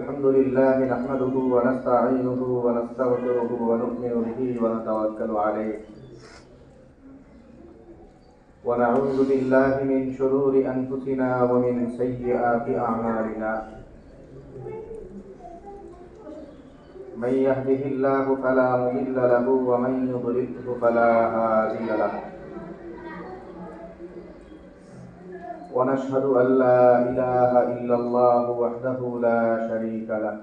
الحمد لله نحمده ونستعينه ونستغفره ونؤمن به ونتوكل عليه ونعوذ بالله من شرور أنفسنا ومن سيئات أعمالنا من يهده الله فلا مضل له ومن يضلله فلا هادي له ونشهد أن لا إله إلا الله وحده لا شريك له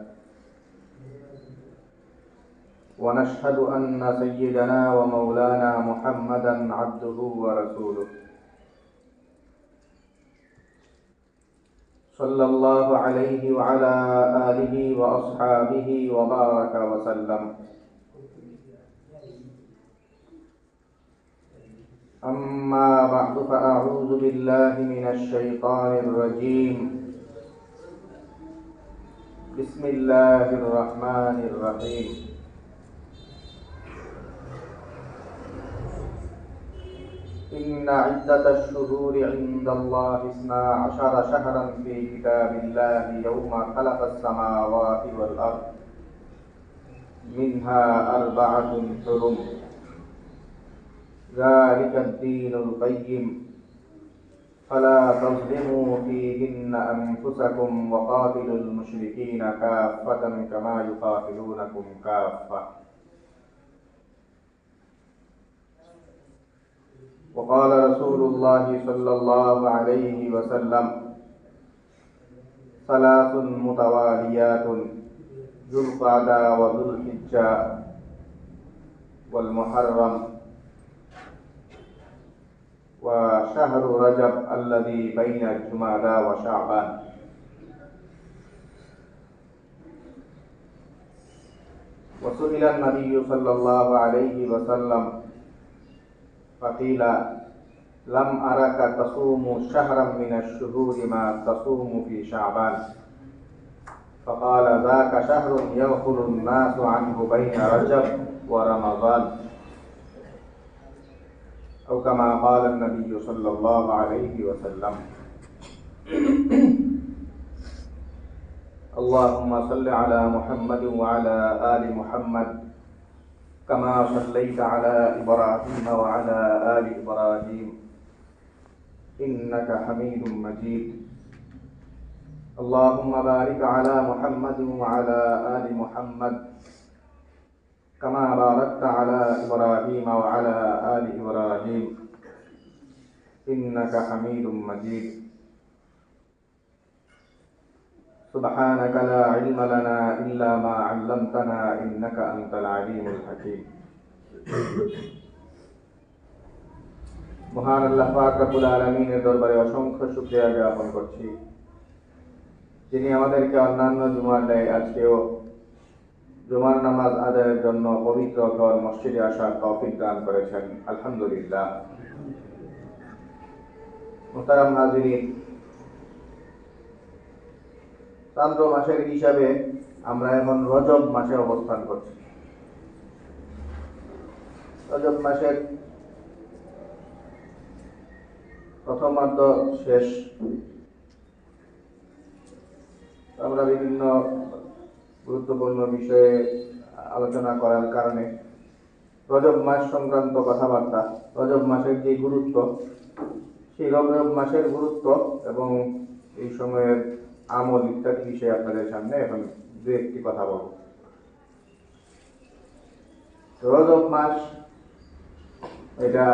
ونشهد أن سيدنا ومولانا محمدا عبده ورسوله صلى الله عليه وعلى آله وأصحابه وبارك وسلم أما بعد فأعوذ بالله من الشيطان الرجيم بسم الله الرحمن الرحيم إن عدة الشهور عند الله 12 شهرا في كتاب الله يوم خلق السماوات والأرض منها 4 حرم ذلك الدين القيم فلا تظلموا فيهن أنفسكم وقاتلوا المشركين كافة كما يقاتلونكم كافة وقال رسول الله صلى الله عليه وسلم 3 متواليات ذو القعدة وذو الحجة والمحرم وشهر رجب الذي بين جمادى وشعبان. وسئل النبي صلى الله عليه وسلم فقيل لم أرك تصوم شهرا من الشهور ما تصوم في شعبان فقال ذاك شهر يغفل الناس عنه بين رجب ورمضان أو كما قال النبي صلى الله عليه وسلم. اللهم صل على محمد وعلى آل محمد كما صليت على إبراهيم وعلى آل إبراهيم إنك حميد مجيد. اللهم بارك على محمد وعلى آل محمد كما باركت على إبراهيم وعلى آل إبراهيم إنك حميد مجيد. سبحانك لا علم لنا إلا ما علمتنا إنك أنت العليم الحكيم. মহান আল্লাহ পাক রব্বুল আলামিনের দরবারে অসংখ্য শুকরিয়া জ্ঞাপন করছি, যিনি আমাদেরকে অন্যান্য জুমার ন্যায় আজকেও জুমার নামাজ আদায়ের জন্য পবিত্র ঘর মসজিদে আসার তৌফিক দান করেছেন। আলহামদুলিল্লাহ। মুহতারাম হাজিরিন, চন্দ্র মাসের হিসাবে আমরা এখন রজব মাসে অবস্থান করছি। রজব মাসের প্রথমার্ধ শেষ। আমরা বিভিন্ন গুরুত্বপূর্ণ বিষয়ে আলোচনা করার কারণে রজব মাস সংক্রান্ত কথাবার্তা, রজব মাসের যে গুরুত্ব, সেই রজব মাসের গুরুত্ব এবং এই সময়ের আমল ইত্যাদি বিষয়ে আপনাদের সামনে এখন দু একটি কথা বলব। রজব মাস এটা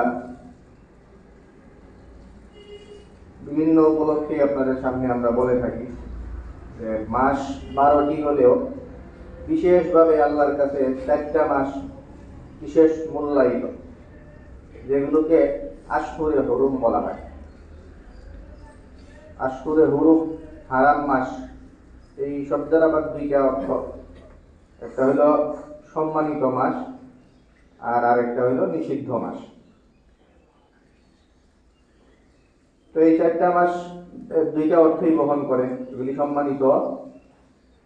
বিভিন্ন উপলক্ষে আপনাদের সামনে আমরা বলে থাকি যে মাস 12টি হলেও বিশেষভাবে আল্লাহর কাছে 4টা মাস বিশেষ মূল্যায়িত, যেগুলোকে আশহুরে হুরুম বলা হয়। আশহুরে হুরুম, হারাম মাস, এই শব্দের আবার 2টা অর্থ। একটা হলো সম্মানিত মাস আর আরেকটা হলো নিষিদ্ধ মাস। তো এই 4টা মাস 2টা অর্থই বহন করে। এগুলি সম্মানিত,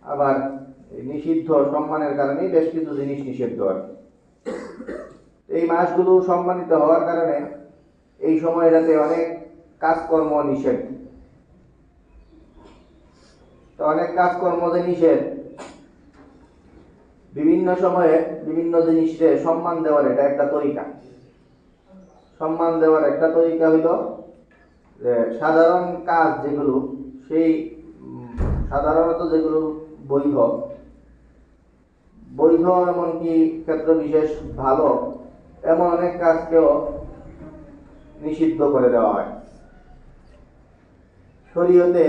আবার নিষিদ্ধ, সম্মানের কারণেই বেশ কিছু জিনিস নিষিদ্ধ আর কি। এই মাসগুলো সম্মানিত হওয়ার কারণে এই সময়টাতে অনেক কাজকর্ম নিষেধ। তো অনেক কাজকর্ম যে নিষেধ, বিভিন্ন সময়ে বিভিন্ন জিনিসকে সম্মান দেওয়ার এটা একটা তরিকা। সম্মান দেওয়ার একটা তরিকা হইল যে সাধারণ কাজ যেগুলো, সেই সাধারণত যেগুলো বৈধ বৈধ এমনকি ক্ষেত্র বিশেষ ভালো এমন অনেক কাজকেও নিষিদ্ধ করে দেওয়া হয়। শরীয়তে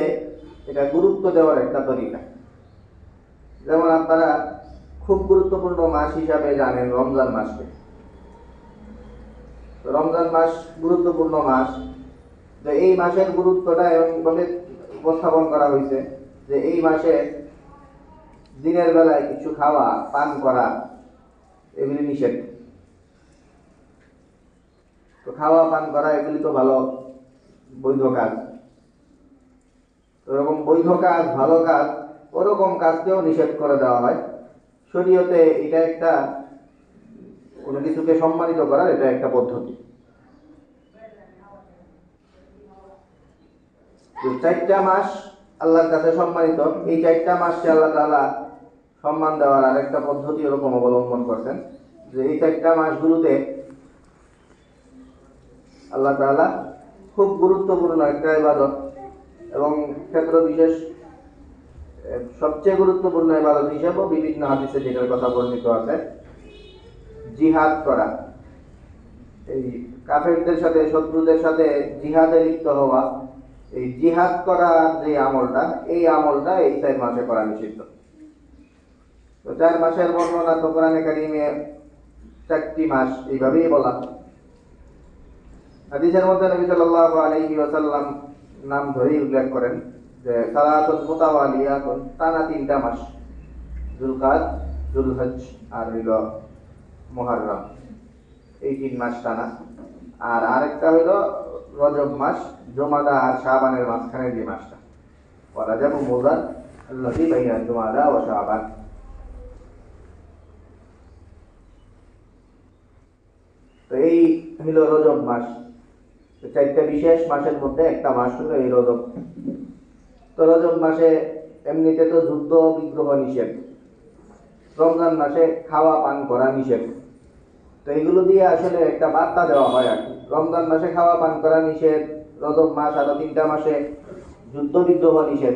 এটা গুরুত্ব দেওয়ার একটা তরিকা। যেমন আপনারা খুব গুরুত্বপূর্ণ মাস হিসাবে জানেন রমজান মাসকে। রমজান মাস গুরুত্বপূর্ণ মাস। যে এই মাসের গুরুত্বটা এমনভাবে উপস্থাপন করা হয়েছে যে এই মাসে দিনের বেলায় কিছু খাওয়া পান করা এগুলি নিষেধ। তো খাওয়া পান করা এগুলি তো ভালো বৈধ কাজ। ওরকম বৈধ কাজ ভালো কাজ ওরকম কাজকেও নিষেধ করে দেওয়া হয় শরীয়তে। এটা একটা কোনো কিছুকে সম্মানিত করার এটা একটা পদ্ধতি। চারটা মাস আল্লাহর কাছে সম্মানিত। এই চারটা মাসকে আল্লাহ তাআলা সম্মান দেওয়ার আরেকটা পদ্ধতি এরকম অবলম্বন করছেন যে এই চারটা মাসগুলোতে আল্লাহ তাআলা খুব গুরুত্বপূর্ণ একটা ইবাদত এবং ক্ষেত্র বিশেষ সবচেয়ে গুরুত্বপূর্ণ ইবাদত হিসেবে বিভিন্ন হাদিসে যেটার কথা বর্ণিত আছে, জিহাদ করা। এই কাফেরদের সাথে শত্রুদের সাথে জিহাদে লিপ্ত হওয়া, এই জিহাদ করার যে আমলটা, এই আমলটা এই 4 মাসে করা নিষিদ্ধ। তো 4 মাসের বর্ণনা তো কোরআনে কারিমে 4টি মাস এইভাবেই বলা। হাদিসের মধ্যে নবী সাল্লাল্লাহু আলাইহি ওয়াসাল্লাম নাম ধরেই উল্লেখ করেন যে সালাতুল মুতাওয়ালিয়াতুন, টানা 3টা মাস, যুলকাদ, যুলহজ আর হইল মুহররম, এই 3 মাস টানা। আর আরেকটা হইল রজব মাস, জুমাদা আর শাবানের মাঝখানে যে মাসটা, রজব ও মুযার আল্লাযী বাইনা জুমাদা ওয়া শাবান। তো এই হইল রজব মাস। 4টা বিশেষ মাসের মধ্যে একটা মাস হলো এই রজব। তো রজব মাসে এমনিতে তো যুদ্ধ বিগ্রহ নিষেধ, রমজান মাসে খাওয়া পান করা নিষেধ। তো এগুলো দিয়ে আসলে একটা বার্তা দেওয়া হয় আর কি। রমজান মাসে খাওয়া পান করা নিষেধ, রজব মাস আরো 3টা মাসে যুদ্ধ বিগ্রহ নিষেধ।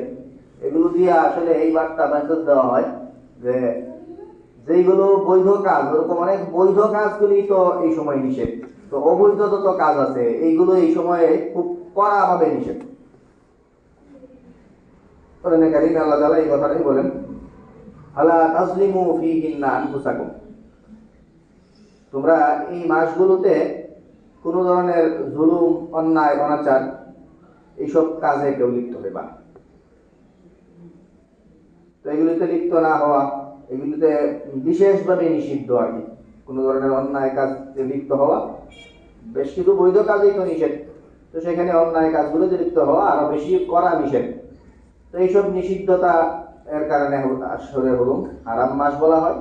এগুলো দিয়ে আসলে এই বার্তা মেসেজ দেওয়া হয় যে যেগুলো বৈধ কাজ, ওরকম অনেক বৈধ কাজগুলি তো এই সময় নিষেধ। তো অবৈধ যত কাজ আছে এইগুলো এই সময়ে খুব কড়াভাবে নিষেধ। কোরআনে কারিমে আল্লাহ তাআলা এই কথাটাই বলেন, আলা তাসলিমু ফীহিন্না আনফুসাকুম, তোমরা এই মাসগুলোতে কোনো ধরনের জুলুম, অন্যায়, অনাচার এইসব কাজে কেউ লিপ্ত হবে না। তো এগুলিতে লিপ্ত না হওয়া, এগুলিতে বিশেষভাবে নিষিদ্ধ আর কি। কোনো ধরনের অন্যায় কাজে লিপ্ত হওয়া, বেশ কিছু বৈধ কাজেই তো নিষেধ, তো সেখানে অন্যায় কাজগুলোতে লিপ্ত হওয়া আরো বেশি করা নিষেধ। তো এইসব নিষিদ্ধতা এর কারণে আশহুরে হুরুম, হারাম মাস বলা হয়।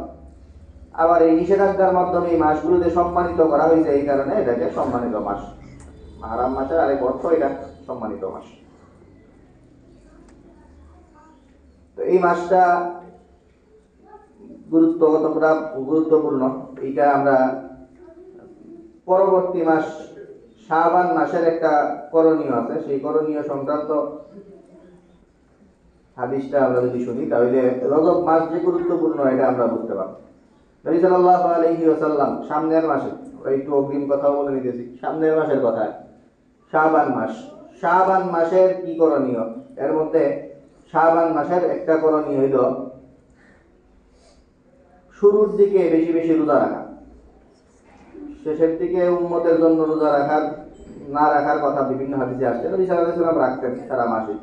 আবার এই নিষেধাজ্ঞার মাধ্যমে এই মাসগুলোতে সম্মানিত করা হয়েছে, এই কারণে এটাকে সম্মানিত মাস। হারাম মাসের আরেক অর্থ এটা সম্মানিত মাস। তো এই মাসটা কতটা গুরুত্বপূর্ণ এইটা আমরা পরবর্তী মাস শাবান মাসের একটা করণীয় আছে, সেই করণীয় সংক্রান্ত হাদিসটা আমরা যদি শুনি তাহলে রজব মাস যে গুরুত্বপূর্ণ এটা আমরা বুঝতে পারব। নবী সাল্লাল্লাহু আলাইহি ওয়াসাল্লাম সামনের মাসে, একটু অগ্রিম কথাও বলে নিতেছি, সামনের মাসের কথা শাবান মাস। শাবান মাসের কি করণীয়? এর মধ্যে শাবান মাসের একটা করণীয় হইল শুরুর দিকে বেশি বেশি রোজা রাখা। শেষের দিকে উম্মতের জন্য রোজা রাখার না রাখার কথা বিভিন্ন হাদিসে আসছে। নবী সাল্লাল্লাহু আলাইহি ওয়াসাল্লাম রাখতেন সারা মাসে।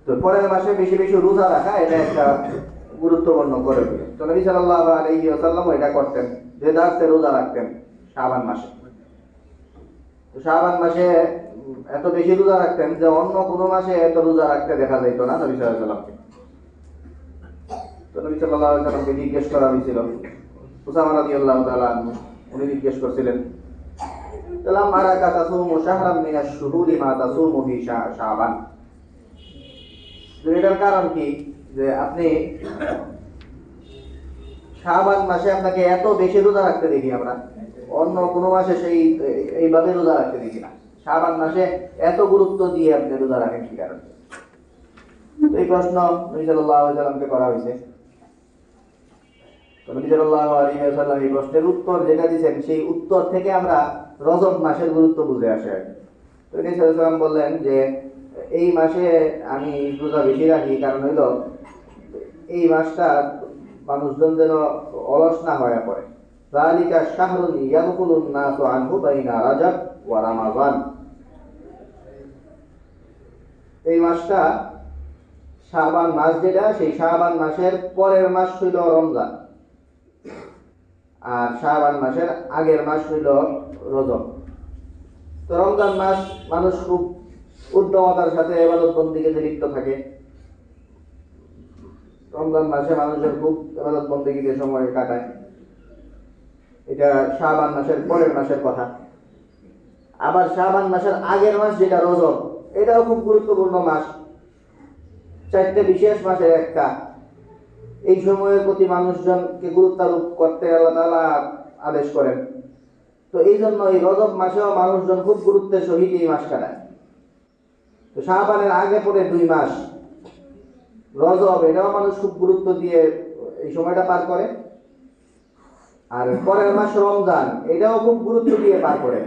তো পরের মাসে বেশি বেশি রোজা রাখা এটা একটা গুরুত্বপূর্ণ করে দিলেন। তো নবী সাল্লাল্লাহু আলাইহি ওয়াসাল্লাম এটা করতেন, যে দাসে রোজা রাখতেন শাবান মাসে। তো শাবান মাসে এত বেশি রোজা রাখতেন যে অন্য কোনো মাসে এত রোজা রাখতে দেখা যেত না নবী সাল্লাল্লাহু আলাইহি ওয়াসাল্লামকে। তো নবী সাল্লাল্লাহু আলাইহি ওয়াসাল্লামকে জিজ্ঞেস করা হয়েছিল, উসামা রাদিয়াল্লাহু তাআলা আনহু উনি জিজ্ঞেস করছিলেন, তালাম আরাকা তাসুমু শাহরাম মিনাশ শুহুরি মা তাসুমু ফি শাবান, তো এটার কারণ কি, যে আপনি শাবান মাসে আপনাকে এত বেশি রোজা রাখতে দেখি আমরা, অন্য কোনো মাসে এইভাবে রোজা রাখতে দেখি না। শাবান মাসে এত গুরুত্ব দিয়ে আপনি রোজা রাখেন কি কারণে? তো এই প্রশ্ন নবী সাল্লাল্লাহু আলাইহি ওয়াসাল্লামকে করা হয়েছে। নবী সাল্লাল্লাহু আলাইহি ওয়াসাল্লাম এই প্রশ্নের উত্তর যেটা দিয়েছেন, সেই উত্তর থেকে আমরা রজব মাসের গুরুত্ব বুঝে আসে। তো নবী সাল্লাল্লাহু আলাইহি ওয়াসাল্লাম বললেন যে এই মাসে আমি রোজা বেশি রাখি, কারণ হইল এই মাসটা মানুষজন যেন অলস না হয়ে পড়ে। যালিকা শাহরুন ইয়াদখুলুন নাসু আনহু বাইনা রাজব ওয়া রমাদান। এই মাসটা শাবান মাস, যেটা সেই শাবান মাসের পরের মাস হইল রমজান, আর শাবান মাসের আগের মাস হইল রজব। তো রমজান মাস মানুষ খুব উদ্যমতার সাথে ইবাদত বন্দেগীতে লিপ্ত থাকে। রমজান মাসে মানুষজন খুব ইবাদত বন্দেগীতে সময় কাটায়। এটা শাবান মাসের পরের মাসের কথা। আবার শাবান মাসের আগের মাস যেটা রজব, এটাও খুব গুরুত্বপূর্ণ মাস, 4টে বিশেষ মাসের একটা। এই সময়ের প্রতি মানুষজনকে গুরুত্বারোপ করতে আল্লাহ তাআলা আদেশ করেন। তো এই জন্য এই রজব মাসেও মানুষজন খুব গুরুত্বের সহিত এই মাস কাটায়। তো শাবানের আগে পরে 2 মাস রজব, এটাও মানুষ খুব গুরুত্ব দিয়ে এই সময়টা পার করে। আর পরের মাস রমজান, এটাও খুব গুরুত্ব দিয়ে পার করে।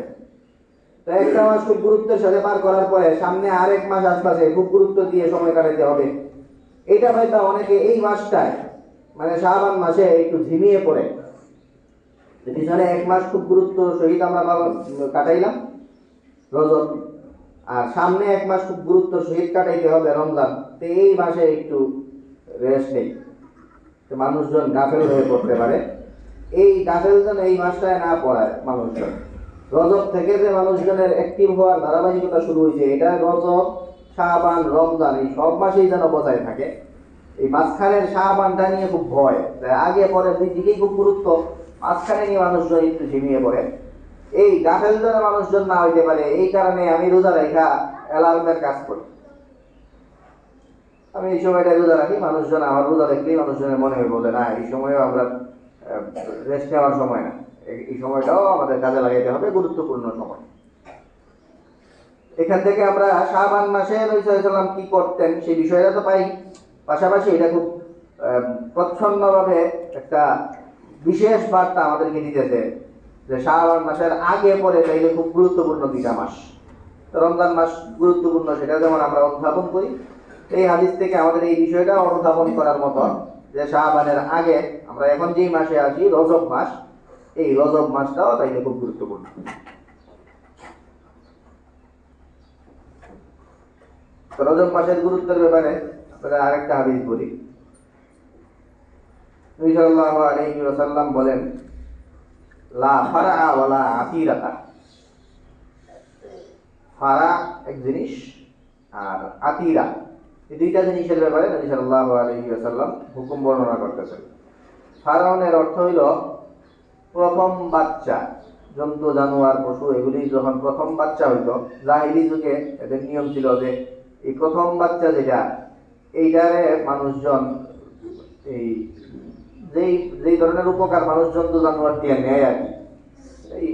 তো একটা মাস খুব গুরুত্বের সাথে পার করার পরে সামনে আরেক মাস আসতেছে, খুব গুরুত্ব দিয়ে সময় কাটাতে হবে। এটা হয়তো অনেকে এই মাসটায় মানে শাবান মাসে একটু ঝিমিয়ে পড়ে, পিছনে 1 মাস খুব গুরুত্ব সহিত আমরা কাটাইলাম রজব, আর সামনে 1 মাস খুব গুরুত্ব সহিত কাটাইতে হবে রমজান। তো এই মাসে একটু রেস্ট নেই, তো মানুষজন গাফেল হয়ে পড়তে পারে। এই গাফেল যেন এই মাসটায় না পড়ায় মানুষজন। রজব থেকে যে মানুষজনের অ্যাক্টিভ হওয়ার ধারাবাহিকতা শুরু হয়েছে, এটা রজব, শাবান, রমজান এই সব মাসেই যেন বজায় থাকে। এই মাঝখানের শাবানটা নিয়ে খুব ভয়, আগে পরে 2 দিকেই খুব গুরুত্ব, মাঝখানে নিয়ে মানুষজন একটু ঝিমিয়ে পড়ে। এই গাফেল যেন মানুষজন না হইতে পারে, এই কারণে আমি রোজা রাখা অ্যালার্মের কাজ করি। আমি এই সময়টা রোজা রাখি, মানুষজন আমার রোজা দেখলেই মানুষজনের মনে হয় বলে না, এই সময়ও আমরা রেস্ট নেওয়ার সময় না, এই সময়টাও আমাদের কাজে লাগাইতে হবে, গুরুত্বপূর্ণ সময়। এখান থেকে আমরা শাবান মাসে নবী সাল্লাল্লাহু আলাইহি ওয়াসাল্লাম কি করতেন সেই বিষয়টা তো পাই। পাশাপাশি এটা খুব প্রচ্ছন্নভাবে একটা বিশেষ বার্তা আমাদেরকে দিতেছে যে শাবান মাসের আগে পরে তাইলে খুব গুরুত্বপূর্ণ 2টা মাস। রমজান মাস গুরুত্বপূর্ণ, সেটা যেমন আমরা অনুধাবন করি, এই হাদিস থেকে আমাদের এই বিষয়টা অনুধাবন করার মতো যে শাবানের আগে আমরা এখন যেই মাসে আছি রজব মাস, এই রজব মাসটাও তাইলে খুব গুরুত্বপূর্ণ। তো রজব মাসের গুরুত্বের ব্যাপারে আপনাদের আরেকটা হাদিস বলি। নবী সাল্লাল্লাহু আলাইহি ওয়াসাল্লাম বলেন, লা ফারা ওয়ালা আতিরাতা। ফারা এক জিনিস, আর আতিরা, এই 2টা জিনিসের ব্যাপারে নবী সাল্লাল্লাহু আলাইহি ওয়াসাল্লাম হুকুম বর্ণনা করতেছেন। ফারাউনের অর্থ হইল প্রথম বাচ্চা, জন্তু জানোয়ার পশু এগুলি যখন প্রথম বাচ্চা হইতো, জাহিলি যুগে এদের নিয়ম ছিল যে এই প্রথম বাচ্চা যেটা, এইটারে মানুষজন এই যেই ধরনের উপকার মানুষ জন্তু জানোয়ার দিয়ে নেয় আর কি, এই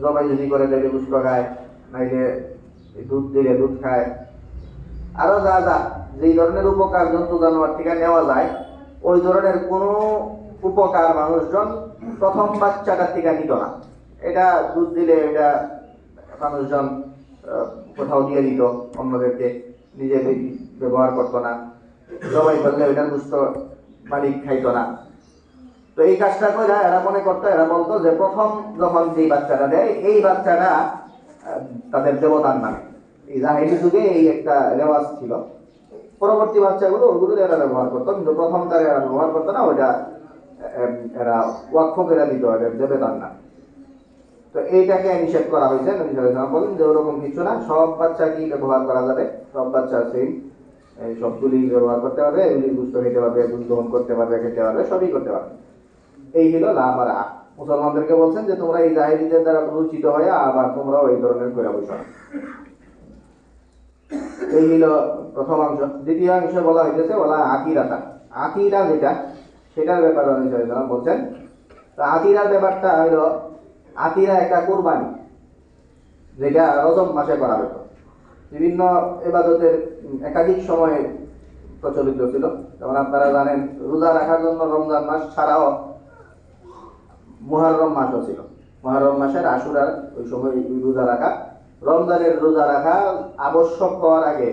জবাই যদি করে তাইলে গোশত খায়, নাইলে দুধ দিলে দুধ খায়, আরো যা যা যেই ধরনের উপকার জন্তু জানোয়ার থেকে নেওয়া যায়, ওই ধরনের কোনো উপকার মানুষজন প্রথম বাচ্চাটার থেকে নিত না। এটা দুধ দিলে এটা মানুষজন কোথাও দিয়ে দিত অন্যদেরকে, নিজে ব্যবহার করতো না। জবাই করলে ওইটার গোশত মালিক খাইতো না। তো এই কাজটা করে এরা মনে করতো, এরা বলতো যে প্রথম যখন যেই বাচ্চাটা দেয় এই বাচ্চাটা তাদের দেবতার নামে। এই জাহিলি যুগে এই একটা রেওয়াজ ছিল। পরবর্তী বাচ্চাগুলো ওগুলো এরা ব্যবহার করতো, কিন্তু প্রথমটা এরা ব্যবহার করতো না, ওইটা এরা ওয়াকফ করে দিত, এটা দেবতার নাম। তো এইটাকে নিষেধ করা হয়েছে। নবী সাল্লাল্লাহু আলাইহি ওয়াসাল্লাম বলেন যে ওরকম কিছু না, সব বাচ্চাকেই ব্যবহার করা যাবে, সব বাচ্চা সেই সবগুলি ব্যবহার করতে পারবে, এগুলি গোশত খেতে পারবে, দুধ দহন করতে পারবে, খেতে পারবে, সবই করতে পারবে। এই হলো লা ফারা। মুসলমানদেরকে বলছেন যে তোমরা এই জাহিলিদের দ্বারা প্ররোচিত হয়ে আবার তোমরাও এই ধরনের করে বসো। এই হইল প্রথম অংশ। দ্বিতীয় অংশ বলা হইতেছে বলা আকিরাতা। আকিরা যেটা, সেটার ব্যাপারে বলছেন। তো আকিরার ব্যাপারটা হইল, আকিরা একটা কোরবানি যেটা রজব মাসে করা হতো। বিভিন্ন ইবাদতের একাধিক সময়ে প্রচলিত ছিল। যেমন আপনারা জানেন, রোজা রাখার জন্য রমজান মাস ছাড়াও মুহররম মাসও ছিল। মুহররম মাসের আশুরার ওই সময় রোজা রাখা, রমজানের রোজা রাখা আবশ্যক হওয়ার আগে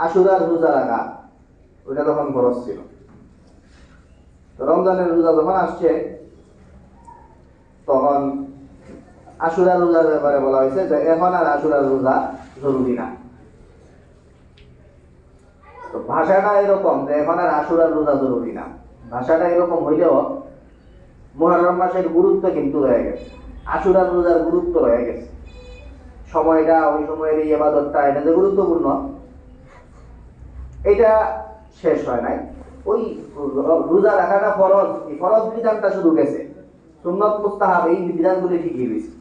আশুরার রোজা রাখা ওইটা তখন খরচ ছিল। তো রমজানের রোজা যখন আসছে তখন আশুরার রোজার ব্যাপারে বলা হয়েছে যে এখন আর আশুরার রোজা জরুরি না। তো ভাষাটা এরকম যে এখন আর আশুরার রোজা জরুরি না, ভাষাটা এরকম হইলেও মুহররম মাসের গুরুত্ব কিন্তু রয়ে গেছে, আশুরার রোজার গুরুত্ব রয়ে গেছে। সময়টা, ওই সময়ের এই ইবাদতটা, এটা যে গুরুত্বপূর্ণ, এটা শেষ হয় নাই। ওই রোজা রাখাটা ফরজ, এই ফরজ বিধানটা শুধু গেছে, সুন্নত মুস্তাহাব এই বিধানগুলি ঠিকই রয়েছে।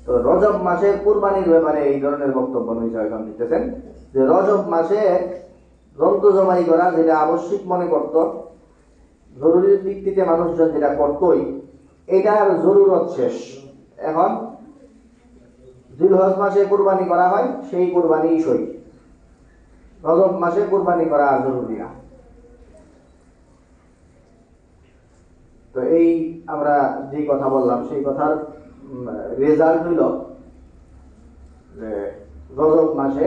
তো রজব মাসের কুরবানির ব্যাপারে এই ধরনের বক্তব্য এখন দিতেছেন যে রজব মাসে জন্তু জবাই করা যেটা আবশ্যিক মনে করত, জরুরির ভিত্তিতে মানুষজন যেটা করতই, এটার জরুরত শেষ। এখন জিলহজ মাসে কুরবানি করা হয়, সেই কুরবানিই সই। রজব মাসে কুরবানি করা আর জরুরি না। তো এই আমরা যে কথা বললাম সেই কথার রেজাল্ট হইল যে রজব মাসে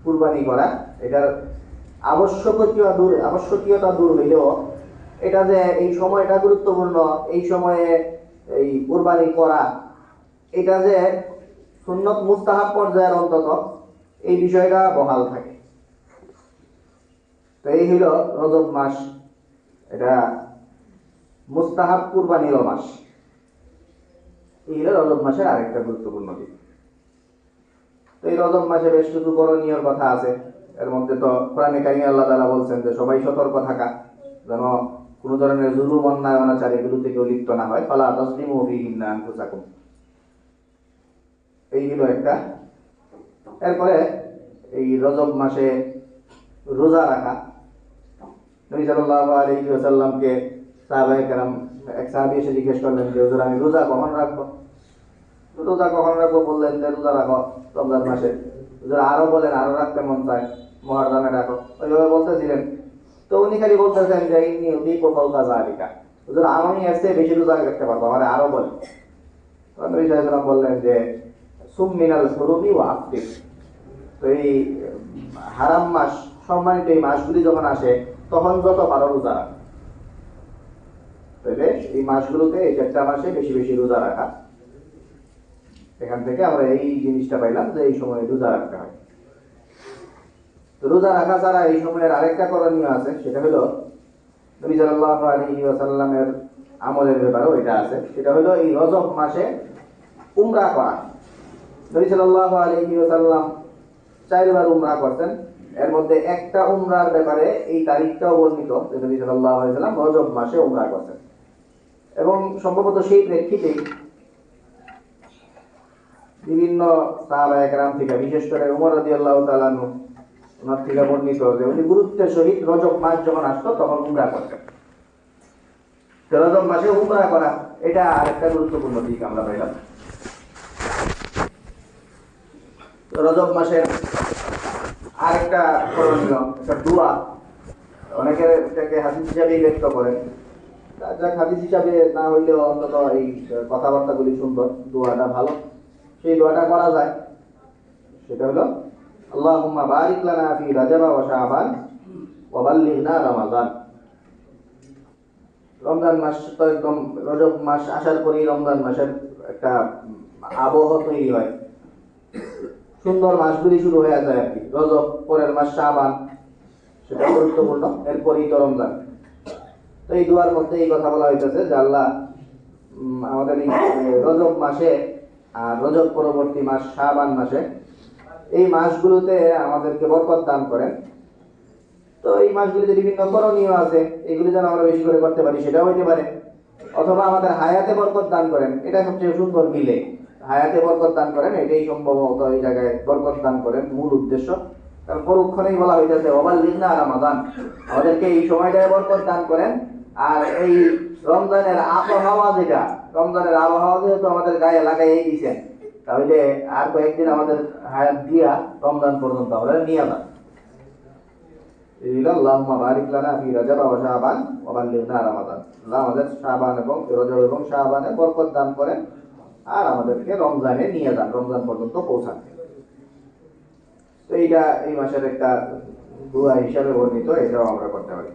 কুরবানি করা, এটার আবশ্যকীয়তা দূর হইলেও এটা যে এই সময়টা গুরুত্বপূর্ণ, এই সময়ে এই কুরবানি করা এটা যে সুন্নত মুস্তাহাব পর্যায়ের অন্তত, এই বিষয়টা বহাল থাকে। তো এই হইল রজব মাস, এটা মুস্তাহাব কুরবানির মাস। এই হলো রজব মাসের আরেকটা গুরুত্বপূর্ণ দিক। তো এই রজব মাসে বেশ কিছু করণীয় কথা আছে। এর মধ্যে তো কোরআনে কারিমে আল্লাহ তাআলা বলছেন যে সবাই সতর্ক থাকা, যেন কোনো ধরনের জুলুম, অন্যায়, অনাচার এগুলো থেকে লিপ্ত না হয়। ফালা তাজলিমু ফীহিন্না আনফুসাকুম, এই হলো একটা। এরপরে এই রজব মাসে রোজা রাখা। নবী সাল্লাল্লাহু আলাইহি ওয়াসাল্লামকে সাহাবায়ে কেরাম, এক সাহাবী এসে জিজ্ঞেস করলেন যে হুজুর আমি রোজা কখন রাখবো? রোজা কখন রাখবো বললেন যে রোজা রাখো রমজান মাসে। হুজুর আরো বলেন, আরো রাখতে মন চায়, মুহররমে রাখো। ওইভাবে বলতেছিলেন। তো উনি খালি বলতেছেন যে ইন্নী উযীকু ফাওকা যালিকা, হুজুর আমি এর চেয়ে বেশি রোজা রাখতে পারবো, আমারে আরো বলেন। তো নবী সাল্লাল্লাহু আলাইহি ওয়াসাল্লাম বললেন যে সুম মিনাল হুরুমি ওয়া আফতির। তো এই হারাম মাস, সম্মানিত এই মাসগুলি যখন আসে তখন যত পারো রোজা রাখা। তাহলে এই মাসগুলোতে, এই 4টা মাসে বেশি বেশি রোজা রাখা। এখান থেকে আমরা এই জিনিসটা পাইলাম যে এই সময় রোজা রাখতে হয়। তো রোজা রাখা ছাড়া এই সময়ের আরেকটা করণীয় আছে, সেটা হলো নবী সাল্লাল্লাহু আলাইহি ওয়াসাল্লামের আমলের ব্যাপারেও এটা আছে। সেটা হলো এই রজব মাসে উমরা করা। নবী সাল্লাল্লাহু আলাইহি ওয়াসাল্লাম 4বার উমরা করতেন। এর মধ্যে একটা উমরার ব্যাপারে এই তারিখটাও বর্ণিত যে নবী সাল্লাল্লাহু আলাইহি ওয়াসাল্লাম রজব মাসে উমরা করতেন। এবং সম্ভবত সেই প্রেক্ষিতেই বিভিন্ন সাহাবায়ে কেরাম থেকে, বিশেষ করে ওমর রাদিয়াল্লাহু তাআলা আনহু, ওনার থেকে বর্ণিত যে উনি গুরুত্বের সহিত রজব মাস যখন আসতো তখন উমরা করতেন। রজব মাসে উমরা করা, এটা আরেকটা গুরুত্বপূর্ণ দিক আমরা পাইলাম। রজব মাসের আরেকটা করণীয়, একটা দোয়া, অনেকে এটাকে হাদিস হিসাবে ব্যক্ত করেন। যাক, হাদিস হিসাবে না হইলেও অন্তত এই কথাবার্তাগুলি সুন্দর, দোয়াটা ভালো, সেই দোয়াটা করা যায়। সেটা হলো আল্লাহুম্মা বারিক লানা ফি রাজাব ওয়া শাবান ওয়া বাল্লিগনা রমাদান। রমজান মাস তো একদম, রজব মাস আসার পরেই রমজান মাসের একটা আবহ তৈরি হয়, সুন্দর মাসগুলি শুরু হয়ে যায় আর কি। রজব, পরের মাস শাবান, সেটা গুরুত্বপূর্ণ, এরপরেই তো রমজান। তো এই দোয়ার মধ্যে এই কথা বলা হইতেছে যে আল্লাহ আমাদের এই রজব মাসে আর রজব পরবর্তী মাস শাবান মাসে, এই মাসগুলোতে আমাদেরকে বরকত দান করেন। তো এই মাসগুলিতে বিভিন্ন করণীয় আছে, এগুলি যেন আমরা বেশি করে করতে পারি, সেটাও হইতে পারে। অথবা আমাদের হায়াতে বরকত দান করেন, এটা সবচেয়ে সুন্দর মিলে। হায়াতে বরকত দান করেন, এটাই সম্ভবত এই জায়গায় বরকত দান করেন মূল উদ্দেশ্য। কারণ পরক্ষণেই বলা হইতেছে ওয়াবাল্লিগনা রমাদান, আমাদেরকে এই সময়টায় বরকত দান করেন। আর এই রমজানের আবহাওয়া যেহেতু আমাদের গায়ে লাগাই দিয়েছেন, তাহলে আর কয়েকদিন আমাদের হায়াত দিয়া রমজান পর্যন্ত আমরা নিয়ে যান। আল্লাহুম্মা বারিক লানা ফি রাজাব ওয়া শাবান ওয়া বাল্লিগনা রমাদান। আল্লাহ আমাদের শাবান এবং রজব এবং শাবানে বরকত দান করেন আর আমাদেরকে রমজানে নিয়ে যান, রমজান পর্যন্ত পৌঁছান। তো এইটা এই মাসের একটা দোয়া হিসাবে বর্ণিত, এটাও আমরা করতে পারি।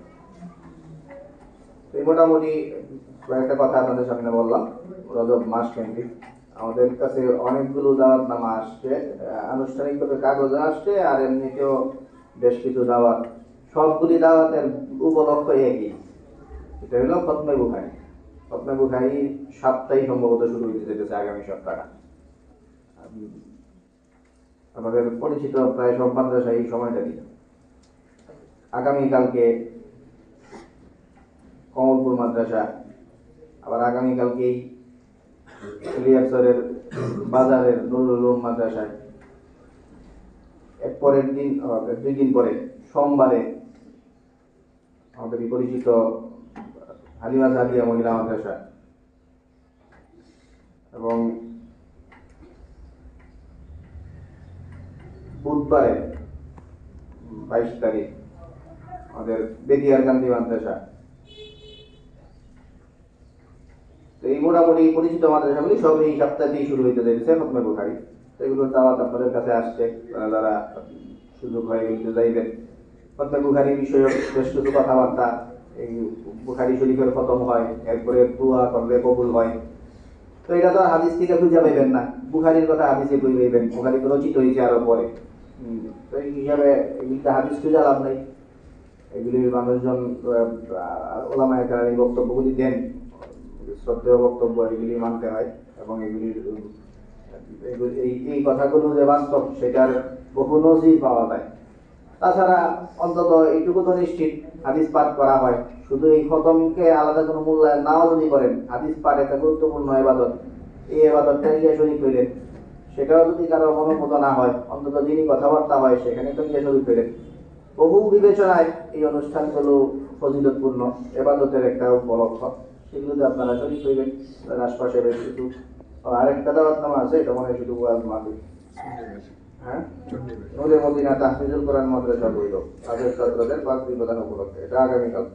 এই মোটামুটি কয়েকটা কথা আপনাদের সামনে বললাম রজব মাস কেন্দ্রিক। আমাদের কাছে অনেকগুলো দাওয়াতনামা আসছে, আনুষ্ঠানিকভাবে কাগজে আসছে, আর এমনিতেও বেশ কিছু দাওয়াত। সবগুলি দাওয়াতের উপলক্ষ একই, এটা হলো খতমে বুখারী। খতমে বুখারী সপ্তাহে সম্ভবত শুরু হতে যেতেছে, আগামী সপ্তাহটা। আমাদের পরিচিত প্রায় সব মাদ্রাসা এই সময়টা দিই। আগামীকালকে কমলপুর মাদ্রাসা, আবার আগামীকালকেই ইলিয়াসরের বাজারের নুরুল উলুম মাদ্রাসায়, পরের দিন 2 দিন পরে সোমবারে আমাদের পরিচিত হালিমা সাদিয়া মহিলা মাদ্রাসা, এবং বুধবারে 22 তারিখ আমাদের বেদিয়ার গান্ধী মাদ্রাসা। এই মোটামুটি পরিচিত মাদ্রাসাগুলি সব এই সপ্তাহতেই শুরু হইতে যাচ্ছে খতমে বুখারী। এগুলোর দাওয়াত আপনাদের কাছে আসছে, যারা সুযোগ হয় এগুলোতে যাইবেন। খতমে বুখারী বিষয়ে বেশ কিছু কথাবার্তা, এই বুখারী শরীফের খতম হয়, এরপরে দোয়া করলে কবুল হয়। তো এটা তো হাদিস থেকে খুঁজে পাইবেন না, বুখারীর কথা হাদিসে কই পাইবেন, বুখারী তো রচিত হয়েছে আরো পরে। তো এই হিসাবে এগুলিতে হাদিস খুঁজে লাভ নেই। এগুলির মানুষজন ওলামায়ে কেরাম এই বক্তব্যগুলি দেন, শ্রদ্ধেয় বক্তব্য, এগুলি মানতে হয়। এবং এগুলির এই কথাগুলো যে বাস্তব সেটার বহু নজির পাওয়া যায়। তাছাড়া অন্তত এইটুকু তো নিশ্চিত, হাদিস পাঠ করা হয়। শুধু এই খতমকে আলাদা কোনো মূল্যায়ন নাও যদি করেন, হাদিস পাঠ একটা গুরুত্বপূর্ণ ইবাদত, এই ইবাদতটা গিয়ে শরীক হইলেন। সেটাও যদি কারো মনোমত না হয়, অন্তত যিনি কথাবার্তা হয় সেখানে তো গিয়ে শরীক হইলেন। বহু বিবেচনায় এই অনুষ্ঠানগুলো ফজিলতপূর্ণ ইবাদতের একটা উপলক্ষ, সেগুলোতে আপনারা শরীক হইবেন। আশপাশে বেশ কিছু আরেকটা দাওয়াতনামা আছে, এটা মনে হয় শুধু ওয়াজ মাহফিল। হ্যাঁ, নূরে মদিনা তাহফিজুল কোরআন মাদ্রাসা বইল তাদের ছাত্রদের পাগড়ি প্রদান উপলক্ষে, এটা আগামীকাল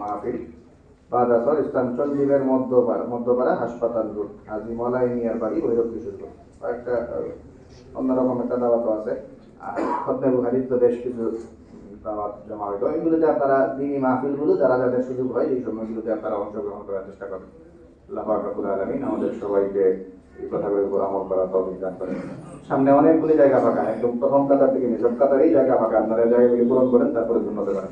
মাহফিল বাদাসর ইসলাম চন্দ্রীমের মধ্যপাড়া হাসপাতাল রোড, হাজি মলাই মিয়ার বাড়ি, ভৈরব কিশোরগঞ্জ। একটা অন্যরকম একটা দাওয়াতও আছে। আর খতমে বুখারীর তো বেশ কিছু দাওয়াত জমা হইতো, এগুলোতে আপনারা দিনী মাহফিলগুলো যারা যাদের সুযোগ হয় এই সময়গুলোতে আপনারা অংশগ্রহণ করার চেষ্টা করবেন। আল্লাহ পাক রব্বুল আলামিন আমাদের সবাইকে এই কথাগুলোর উপর আমল করার তৌফিক দান করেন। সামনে অনেকগুলি জায়গা ফাঁকা, একদম প্রথম কাতার থেকে নিচের কাতারেই জায়গা ফাঁকা, আপনারা জায়গাগুলি পূরণ করেন, তারপরে ধন্যবাদ।